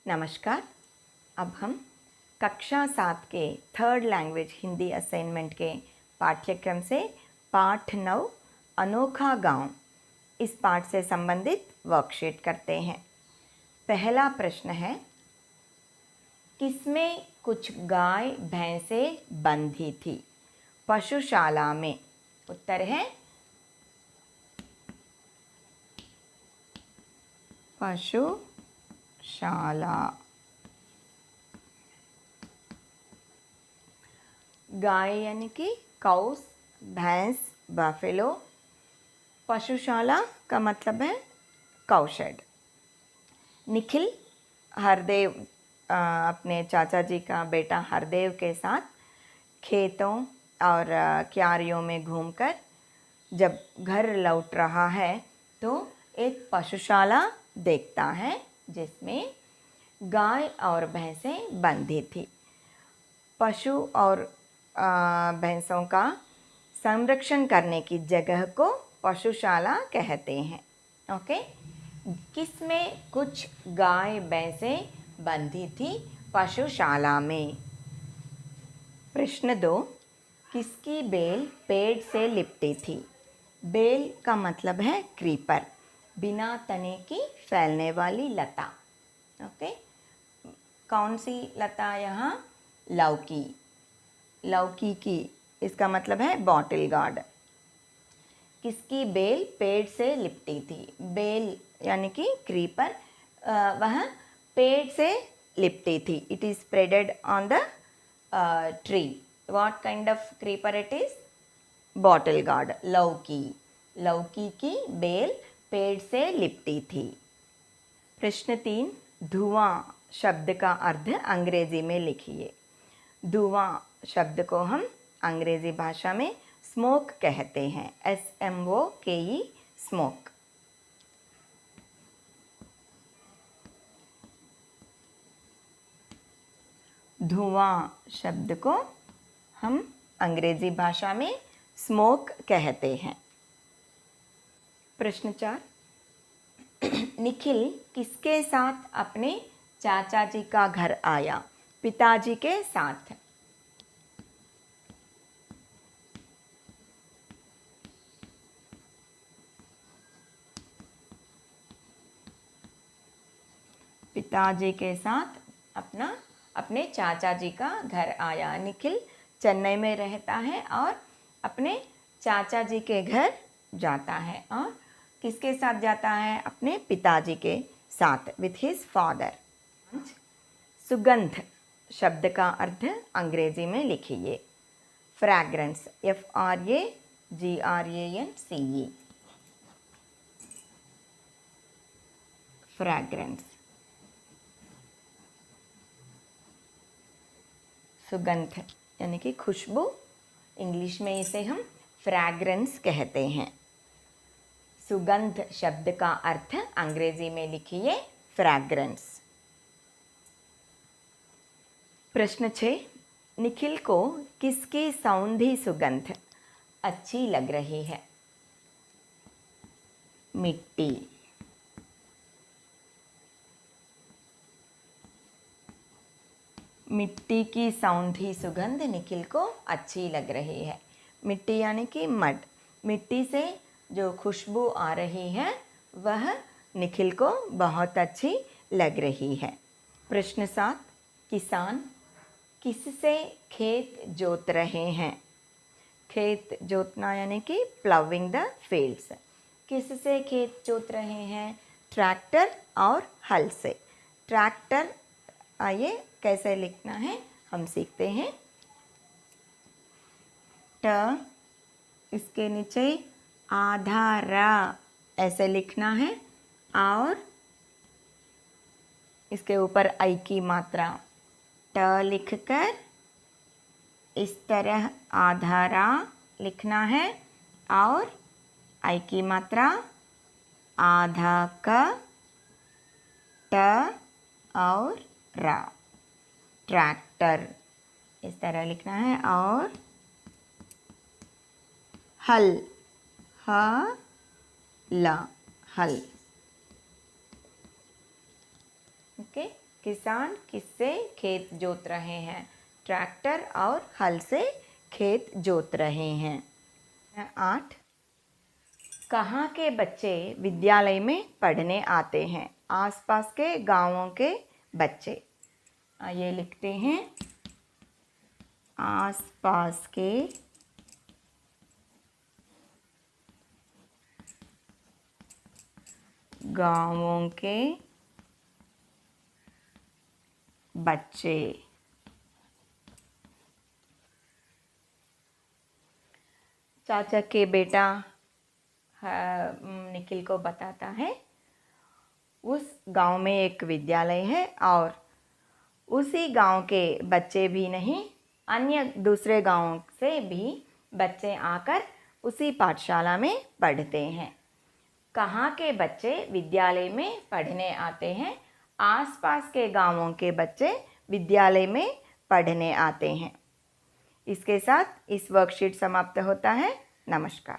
नमस्कार। अब हम कक्षा 7 के थर्ड लैंग्वेज हिंदी असाइनमेंट के पाठ्यक्रम से पाठ 9 अनोखा गांव इस पाठ से संबंधित वर्कशीट करते हैं। पहला प्रश्न है, किसमें कुछ गाय भैंसें बंधी थी? पशुशाला में। उत्तर है पशुशाला। गाय यानी कि काउस, भैंस बफेलो, पशुशाला का मतलब है काउ शेड। निखिल हरदेव अपने चाचा जी का बेटा हरदेव के साथ खेतों और क्यारियों में घूमकर जब घर लौट रहा है तो एक पशुशाला देखता है जिसमें गाय और भैंसें बंधी थी। पशु और भैंसों का संरक्षण करने की जगह को पशुशाला कहते हैं। ओके, किसमें कुछ गाय भैंसें बंधी थी? पशुशाला में। प्रश्न 2, किसकी बेल पेड़ से लिपटी थी? बेल का मतलब है क्रीपर, बिना तने की फैलने वाली लता। ओके, कौन सी लता यहाँ? लौकी। लौकी की, इसका मतलब है बॉटल गार्ड। किसकी बेल पेड़ से लिपटी थी? बेल यानी कि क्रीपर, वह पेड़ से लिपटी थी। It is spreaded on the tree. What kind of creeper it is? Bottle gourd, लौकी। लौकी की बेल पेड़ से लिपटी थी। प्रश्न 3, धुआं शब्द का अर्थ अंग्रेजी में लिखिए। धुआं शब्द को हम अंग्रेजी भाषा में स्मोक कहते हैं। SMOKE, smoke. धुआं शब्द को हम अंग्रेजी भाषा में स्मोक कहते हैं। प्रश्न 4, निखिल किसके साथ अपने चाचा जी का घर आया? पिताजी के साथ। पिताजी के साथ अपने चाचा जी का घर आया। निखिल चेन्नई में रहता है और अपने चाचा जी के घर जाता है। और किसके साथ जाता है? अपने पिताजी के साथ, विथ हिज फादर। सुगंध शब्द का अर्थ अंग्रेजी में लिखिए। Fragrance, FRAGRANCE, fragrance. सुगंध यानी कि खुशबू, इंग्लिश में इसे हम फ्रैग्रेंस कहते हैं। सुगंध शब्द का अर्थ अंग्रेजी में लिखिए फ्रैग्रेंस। प्रश्न 6, निखिल को किसकी सौंधी सुगंध अच्छी लग रही है? मिट्टी। मिट्टी की सौंधी सुगंध निखिल को अच्छी लग रही है। मिट्टी यानी कि मड। मिट्टी से जो खुशबू आ रही है वह निखिल को बहुत अच्छी लग रही है। प्रश्न 7, किसान किससे खेत जोत रहे हैं? खेत जोतना यानी कि प्लाविंग द फील्ड्स। किससे खेत जोत रहे हैं? ट्रैक्टर और हल से। ट्रैक्टर, आइए कैसे लिखना है हम सीखते हैं। ट, इसके नीचे आधा रा ऐसे लिखना है और इसके ऊपर आई की मात्रा ट लिखकर इस तरह आधा रा लिखना है और आई की मात्रा आधा क, ट और रा। ट्रैक्टर इस तरह लिखना है और हल, ह ला, हल। ओके, किसान किससे खेत जोत रहे हैं? ट्रैक्टर और हल से खेत जोत रहे हैं। 8, कहाँ के बच्चे विद्यालय में पढ़ने आते हैं? आसपास के गांवों के बच्चे। ये लिखते हैं, आसपास के गांवों के बच्चे। चाचा के बेटा निखिल को बताता है, उस गांव में एक विद्यालय है और उसी गांव के बच्चे भी नहीं, अन्य दूसरे गांव से भी बच्चे आकर उसी पाठशाला में पढ़ते हैं। कहाँ के बच्चे विद्यालय में पढ़ने आते हैं? आसपास के गांवों के बच्चे विद्यालय में पढ़ने आते हैं। इसके साथ इस वर्कशीट समाप्त होता है। नमस्कार।